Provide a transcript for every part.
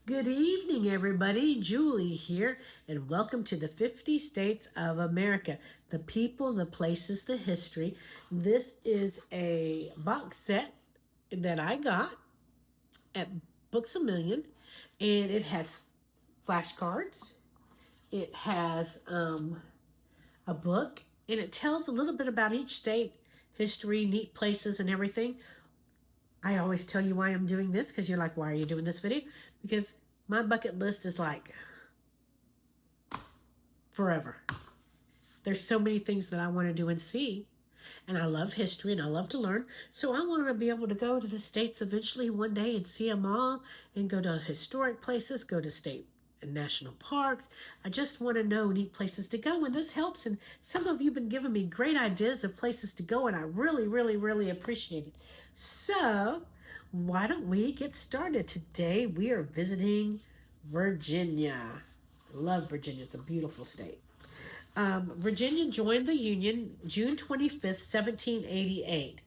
Good evening, everybody. Julie here, and welcome to the 50 States of America, the people, the places, the history. This is a box set that I got at Books A Million, and it has flashcards. It has a book, and it tells a little bit about each state, history, neat places, and everything. I always tell you why I'm doing this because you're like, why are you doing this video? Because my bucket list is like forever. There's so many things that I want to do and see. And I love history and I love to learn. So I want to be able to go to the states eventually one day and see them all and go to historic places, go to state and national parks. I just want to know neat places to go, and this helps. And some of you have been giving me great ideas of places to go, and I really, really, really appreciate it. So why don't we get started? Today we are visiting Virginia. I love Virginia. It's a beautiful state. Virginia joined the Union June 25th, 1788.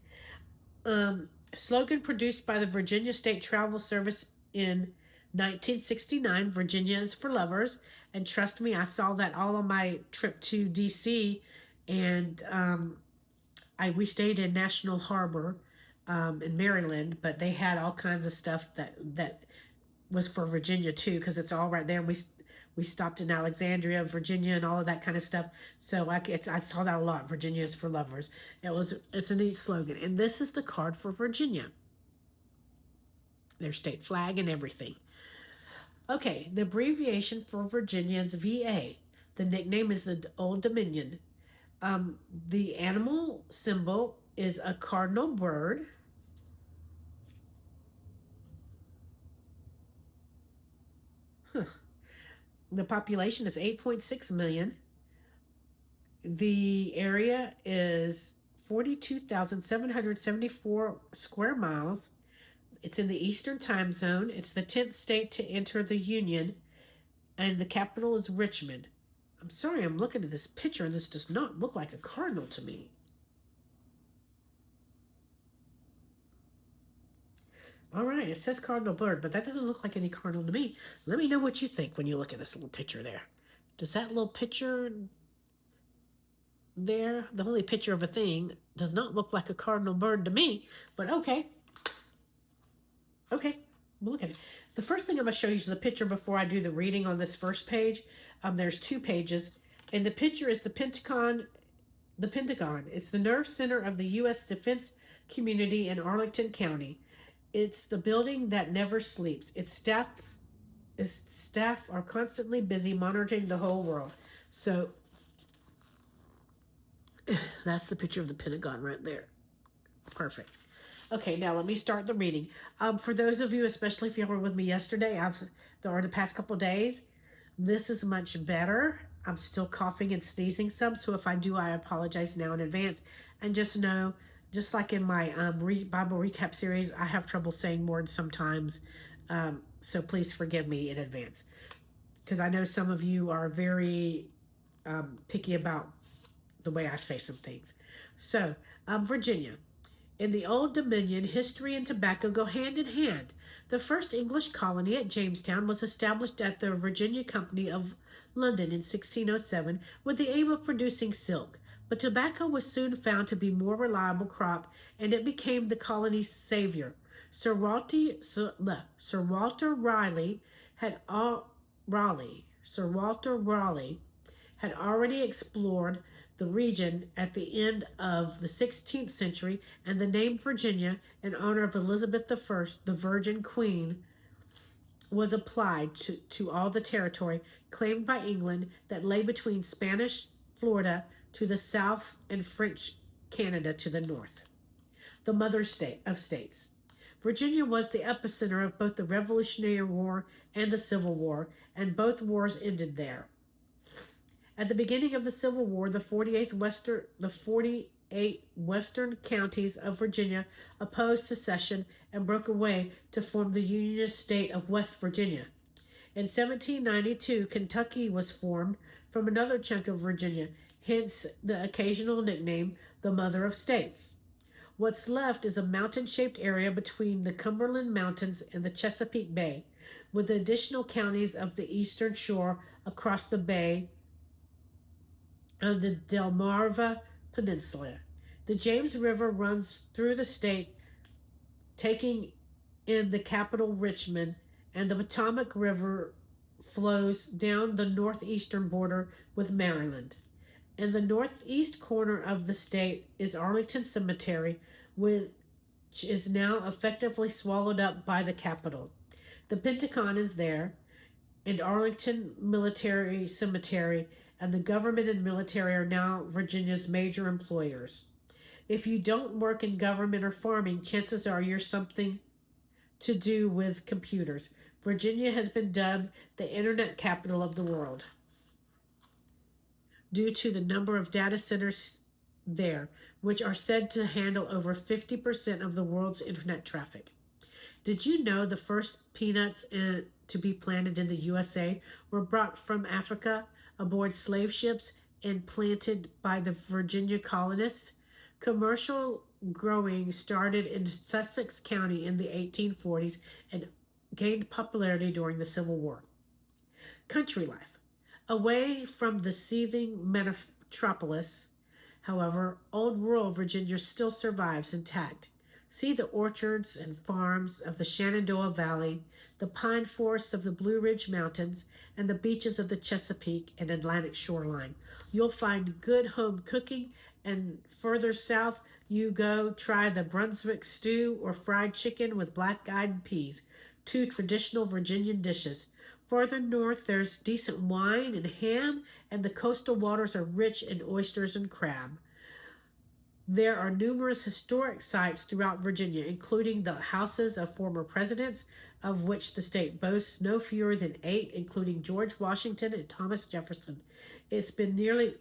Slogan produced by the Virginia State Travel Service in 1969, Virginia is for lovers. And trust me, I saw that all on my trip to DC, and we stayed in National Harbor in Maryland, but they had all kinds of stuff that was for Virginia too, because it's all right there. We stopped in Alexandria, Virginia, and all of that kind of stuff. So I saw that a lot. Virginia is for lovers. It's a neat slogan. And this is the card for Virginia. Their state flag and everything. Okay, the abbreviation for Virginia is VA. The nickname is the Old Dominion. The animal symbol is a cardinal bird. The population is 8.6 million. The area is 42,774 square miles. It's in the Eastern Time Zone. It's the 10th state to enter the Union, and the capital is Richmond. I'm sorry, I'm looking at this picture, and this does not look like a cardinal to me. All right, it says cardinal bird, but that doesn't look like any cardinal to me. Let me know what you think when you look at this little picture there. Does that little picture there, the only picture of a thing, does not look like a cardinal bird to me, but okay. Okay, we'll look at it. The first thing I'm going to show you is the picture before I do the reading on this first page. There's two pages, and the picture is the Pentagon. The Pentagon. It's the nerve center of the U.S. defense community in Arlington County. It's the building that never sleeps. Its staff are constantly busy monitoring the whole world. So that's the picture of the Pentagon right there. Perfect. Okay, now let me start the reading. For those of you, especially if you were with me yesterday, or the past couple of days, this is much better. I'm still coughing and sneezing some, so if I do, I apologize now in advance. And just know, just like in my Bible recap series, I have trouble saying words sometimes, so please forgive me in advance. Because I know some of you are very picky about the way I say some things. So, Virginia. In the Old Dominion, history and tobacco go hand in hand. The first English colony at Jamestown was established at the Virginia Company of London in 1607 with the aim of producing silk. But tobacco was soon found to be a more reliable crop, and it became the colony's savior. Sir Walter Raleigh had already explored the region at the end of the 16th century, and the name Virginia, in honor of Elizabeth I, the Virgin Queen, was applied to all the territory claimed by England that lay between Spanish Florida to the south and French Canada to the north. The mother state of states. Virginia was the epicenter of both the Revolutionary War and the Civil War, and both wars ended there. At the beginning of the Civil War, the 48 western counties of Virginia opposed secession and broke away to form the Unionist state of West Virginia. In 1792, Kentucky was formed from another chunk of Virginia, hence the occasional nickname, the Mother of States. What's left is a mountain-shaped area between the Cumberland Mountains and the Chesapeake Bay. with the additional counties of the eastern shore across the bay of the Delmarva Peninsula. The James River runs through the state, taking in the capital Richmond, and the Potomac River flows down the northeastern border with Maryland. In the northeast corner of the state is Arlington Cemetery, which is now effectively swallowed up by the Capitol. The Pentagon is there, and Arlington Military Cemetery and the government and military are now Virginia's major employers. If you don't work in government or farming, chances are you're something to do with computers. Virginia has been dubbed the internet capital of the world due to the number of data centers there, which are said to handle over 50% of the world's internet traffic. Did you know the first peanuts to be planted in the USA were brought from Africa aboard slave ships and planted by the Virginia colonists? Commercial growing started in Sussex County in the 1840s and gained popularity during the Civil War. Country life. Away from the seething metropolis, however, old rural Virginia still survives intact. See the orchards and farms of the Shenandoah Valley, the pine forests of the Blue Ridge Mountains, and the beaches of the Chesapeake and Atlantic shoreline. You'll find good home cooking, and further south you go, try the Brunswick stew or fried chicken with black-eyed peas, two traditional Virginian dishes. Further north, there's decent wine and ham, and the coastal waters are rich in oysters and crab. There are numerous historic sites throughout Virginia, including the houses of former presidents, of which the state boasts no fewer than 8, including George Washington and Thomas Jefferson. It's been nearly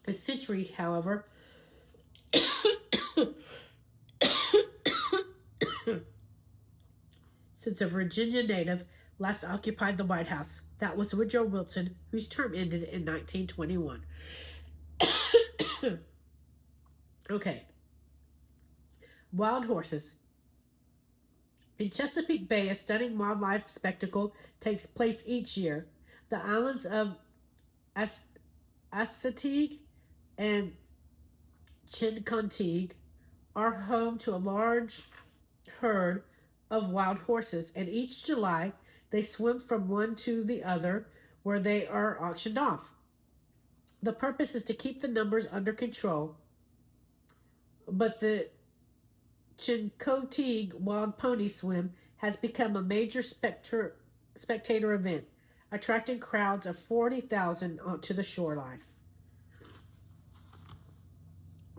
a century, however, since a Virginia native last occupied the White House. That was Woodrow Wilson, whose term ended in 1921. Okay. Wild horses. In Chesapeake Bay, a stunning wildlife spectacle takes place each year. The islands of Assateague and Chincoteague are home to a large herd of wild horses, and each July they swim from one to the other where they are auctioned off. The purpose is to keep the numbers under control, but the Chincoteague Wild Pony Swim has become a major spectator event, attracting crowds of 40,000 onto the shoreline.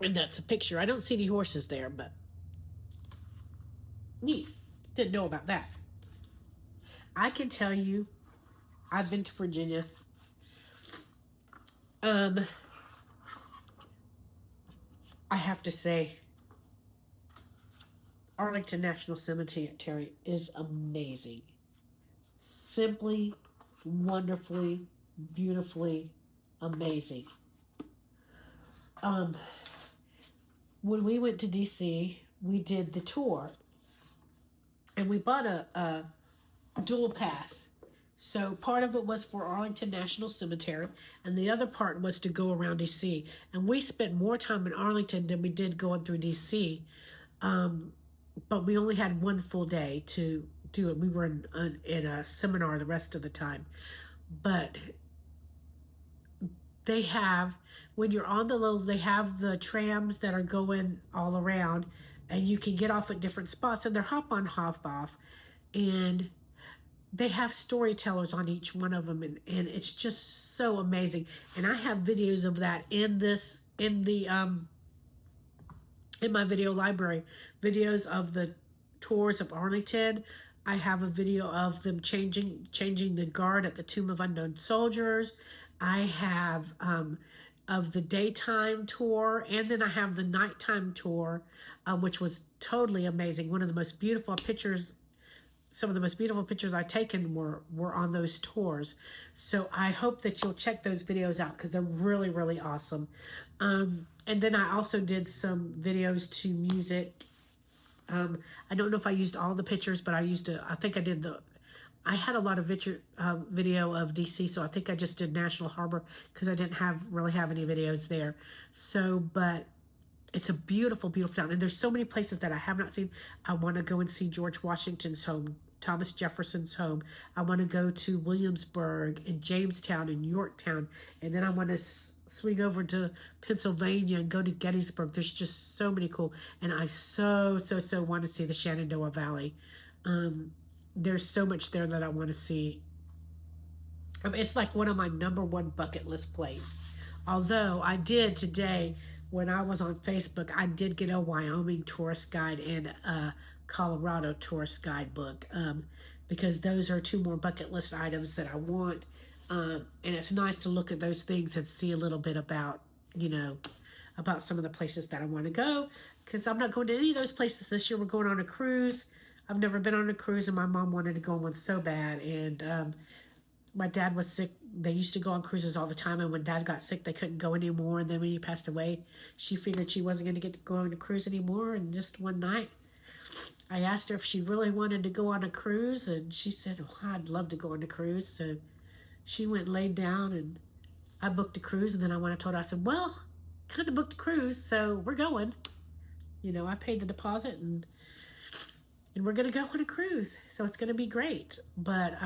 And that's a picture. I don't see any horses there, but neat. Didn't know about that. I can tell you, I've been to Virginia. I have to say, Arlington National Cemetery is amazing. Simply, wonderfully, beautifully amazing. When we went to DC, we did the tour, and we bought a dual pass. So part of it was for Arlington National Cemetery, and the other part was to go around DC. And we spent more time in Arlington than we did going through DC, but we only had one full day to do it. We were in a seminar the rest of the time. But they have, when you're on the low, they have the trams that are going all around, and you can get off at different spots, and they're hop on, hop off, and they have storytellers on each one of them, and it's just so amazing. And I have videos of that in my video library, videos of the tours of Arlington. I have a video of them changing the guard at the Tomb of Unknown Soldiers. I have of the daytime tour, and then I have the nighttime tour, which was totally amazing. One of the most beautiful pictures, some of the most beautiful pictures I've taken were on those tours. So I hope that you'll check those videos out, because they're really, really awesome. And then I also did some videos to music. I don't know if I used all the pictures, but I think I did I had a lot of video of DC, so I think I just did National Harbor because I didn't really have any videos there. So, but it's a beautiful, beautiful town. And there's so many places that I have not seen. I want to go and see George Washington's home, Thomas Jefferson's home. I want to go to Williamsburg and Jamestown and Yorktown. And then I want to swing over to Pennsylvania and go to Gettysburg. There's just so many cool. And I so want to see the Shenandoah Valley. There's so much there that I want to see. It's like one of my #1 bucket list places. Although I did today, when I was on Facebook, I did get a Wyoming tourist guide and a Colorado tourist guidebook, because those are 2 more bucket list items that I want. And it's nice to look at those things and see a little bit about, about some of the places that I want to go, because I'm not going to any of those places this year. We're going on a cruise. I've never been on a cruise, and my mom wanted to go on one so bad. And my dad was sick. They used to go on cruises all the time, and when Dad got sick, they couldn't go anymore. And then when he passed away, she figured she wasn't going to get to go on a cruise anymore. And just one night, I asked her if she really wanted to go on a cruise, and she said, "Oh, I'd love to go on a cruise." So she went and laid down, and I booked a cruise. And then I went and told her, I said, "Well, kind of booked a cruise, so we're going." I paid the deposit, and we're going to go on a cruise. So it's going to be great. But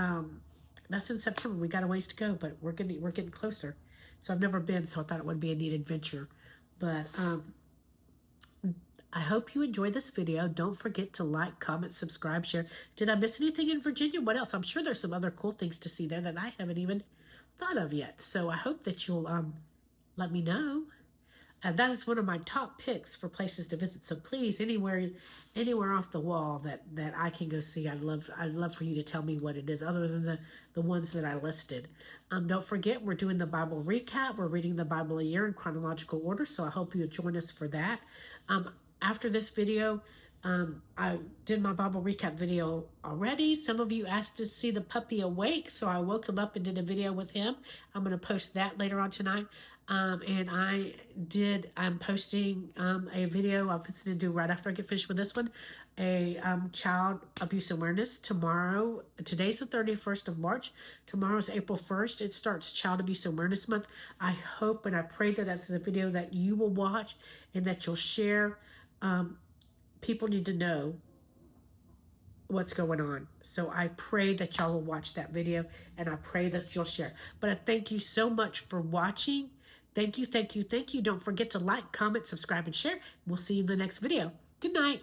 that's in September. We got a ways to go, but we're getting closer. So I've never been, so I thought it would be a neat adventure. But I hope you enjoyed this video. Don't forget to like, comment, subscribe, share. Did I miss anything in Virginia? What else? I'm sure there's some other cool things to see there that I haven't even thought of yet. So I hope that you'll let me know. And that is one of my top picks for places to visit. So please, anywhere off the wall that I can go see, I'd love for you to tell me what it is, other than the ones that I listed. Don't forget, we're doing the Bible recap. We're reading the Bible a year in chronological order. So I hope you'll join us for that. After this video, I did my Bible recap video already. Some of you asked to see the puppy awake, so I woke him up and did a video with him. I'm going to post that later on tonight. And I'm posting a video I'm fixing to do right after I get finished with this one, a child abuse awareness tomorrow. Today's the 31st of March. Tomorrow's April 1st. It starts Child Abuse Awareness Month. I hope and I pray that that's a video that you will watch and that you'll share. People need to know what's going on. So I pray that y'all will watch that video, and I pray that you'll share. But I thank you so much for watching. Thank you, thank you, thank you. Don't forget to like, comment, subscribe, and share. We'll see you in the next video. Good night.